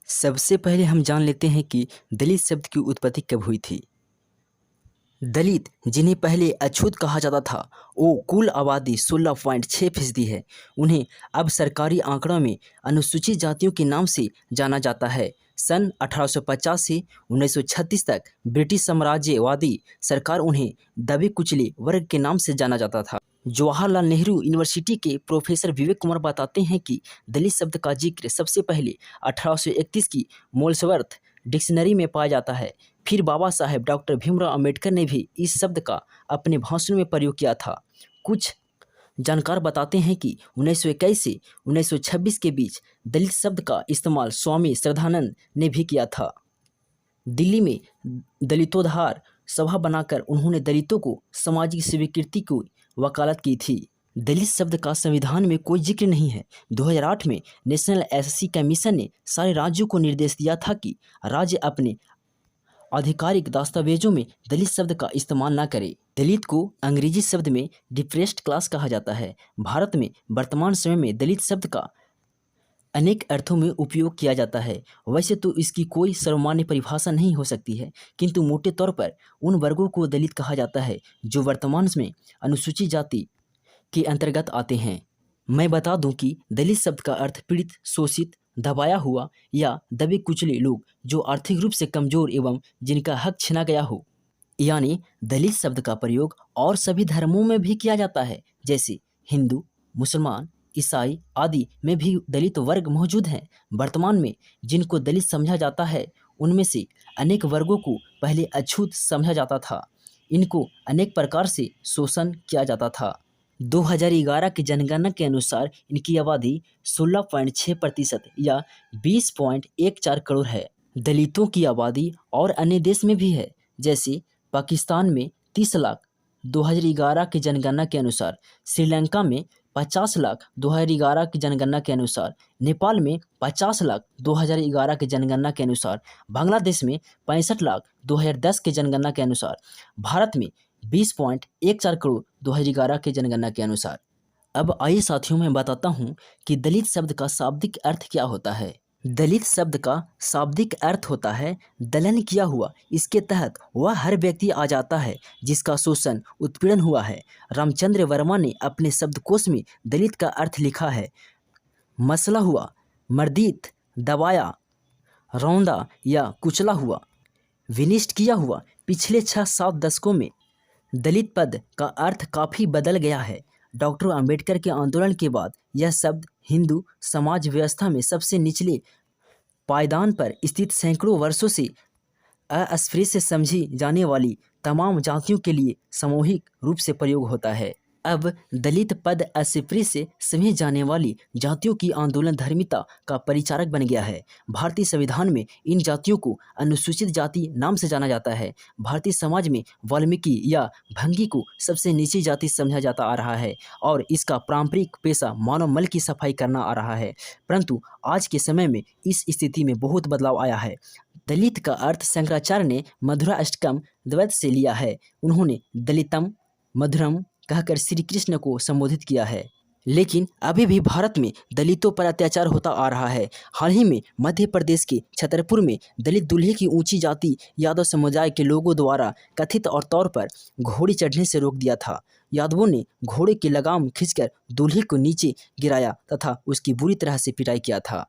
सबसे पहले हम जान लेते हैं कि दलित शब्द की उत्पत्ति कब हुई थी। दलित, जिन्हें पहले अछूत कहा जाता था, वो कुल आबादी 16.6% है। उन्हें अब सरकारी आंकड़ों में अनुसूचित जातियों के नाम से जाना जाता है। सन 1850 से 1936 तक ब्रिटिश साम्राज्यवादी सरकार उन्हें दबे कुचले वर्ग के नाम से जाना जाता था। जवाहरलाल नेहरू यूनिवर्सिटी के प्रोफेसर विवेक कुमार बताते हैं कि दलित शब्द का जिक्र सबसे पहले 1831 की मोल्सवर्थ डिक्शनरी में पाया जाता है। फिर बाबा साहेब डॉक्टर भीमराव अंबेडकर ने भी इस शब्द का अपने भाषण में प्रयोग किया था। कुछ जानकार बताते हैं कि 1921 से 1926 के बीच दलित शब्द का इस्तेमाल स्वामी श्रद्धानंद ने भी किया था। दिल्ली में दलितोद्धार सभा बनाकर उन्होंने दलितों को सामाजिक स्वीकृति की वकालत की थी। दलित शब्द का संविधान में कोई जिक्र नहीं है। 2008 में नेशनल एससी कमीशन ने सारे राज्यों को निर्देश दिया था कि राज्य अपने आधिकारिक दस्तावेजों में दलित शब्द का इस्तेमाल न करे। दलित को अंग्रेजी शब्द में डिप्रेस्ड क्लास कहा जाता है। भारत में वर्तमान समय में दलित शब्द का अनेक अर्थों में उपयोग किया जाता है। वैसे तो इसकी कोई सर्वमान्य परिभाषा नहीं हो सकती है, किंतु मोटे तौर पर उन वर्गों को दलित कहा जाता है जो वर्तमान में अनुसूचित जाति के अंतर्गत आते हैं। मैं बता दूं कि दलित शब्द का अर्थ पीड़ित, शोषित, दबाया हुआ या दबे कुचले लोग जो आर्थिक रूप से कमजोर एवं जिनका हक छीना गया हो। यानी दलित शब्द का प्रयोग और सभी धर्मों में भी किया जाता है, जैसे हिंदू, मुसलमान, ईसाई आदि में भी दलित वर्ग मौजूद हैं। वर्तमान में जिनको दलित समझा जाता है, उनमें से अनेक वर्गों को पहले अछूत समझा जाता था। इनको अनेक प्रकार से शोषण किया जाता था। 2011 की जनगणना के अनुसार इनकी आबादी 16.6% या 20.14 करोड़ है। दलितों की आबादी और अन्य देश में भी है, जैसे पाकिस्तान में 30 लाख 2011 की जनगणना के अनुसार, श्रीलंका में 50 लाख 2011 की जनगणना के अनुसार, नेपाल में 50 लाख 2011 की जनगणना के अनुसार, बांग्लादेश में 65 लाख 2010 की जनगणना के अनुसार, भारत में 20.14 करोड़ 2011 की जनगणना के अनुसार। अब आइए साथियों, मैं बताता हूँ कि दलित शब्द का शाब्दिक अर्थ क्या होता है। दलित शब्द का शाब्दिक अर्थ होता है दलन किया हुआ। इसके तहत वह हर व्यक्ति आ जाता है जिसका शोषण, उत्पीड़न हुआ है। रामचंद्र वर्मा ने अपने शब्दकोश में दलित का अर्थ लिखा है: मसला हुआ, मर्दित, दबाया, रौंदा या कुचला हुआ, विनिष्ट किया हुआ। पिछले 6-7 दशकों में दलित पद का अर्थ काफ़ी बदल गया है। डॉक्टर अंबेडकर के आंदोलन के बाद यह शब्द हिंदू समाज व्यवस्था में सबसे निचले पायदान पर स्थित सैकड़ों वर्षों से अस्पृश्य समझी जाने वाली तमाम जातियों के लिए सामूहिक रूप से प्रयोग होता है। अब दलित पद अस्पृश्य समझी जाने वाली जातियों की आंदोलन धर्मिता का परिचारक बन गया है। भारतीय संविधान में इन जातियों को अनुसूचित जाति नाम से जाना जाता है। भारतीय समाज में वाल्मीकि या भंगी को सबसे नीची जाति समझा जाता आ रहा है और इसका पारंपरिक पेशा मानव मल की सफाई करना आ रहा है। परंतु आज के समय में इस स्थिति में बहुत बदलाव आया है। दलित का अर्थ शंकराचार्य ने मधुराष्टकम द्वैत से लिया है। उन्होंने दलितम मधुरम कहकर श्री कृष्ण को संबोधित किया है। लेकिन अभी भी भारत में दलितों पर अत्याचार होता आ रहा है। हाल ही में मध्य प्रदेश के छतरपुर में दलित दूल्हे की ऊंची जाति यादव समुदाय के लोगों द्वारा कथित और तौर पर घोड़ी चढ़ने से रोक दिया था। यादवों ने घोड़े की लगाम खींचकर दूल्हे को नीचे गिराया तथा उसकी बुरी तरह से पिटाई किया था।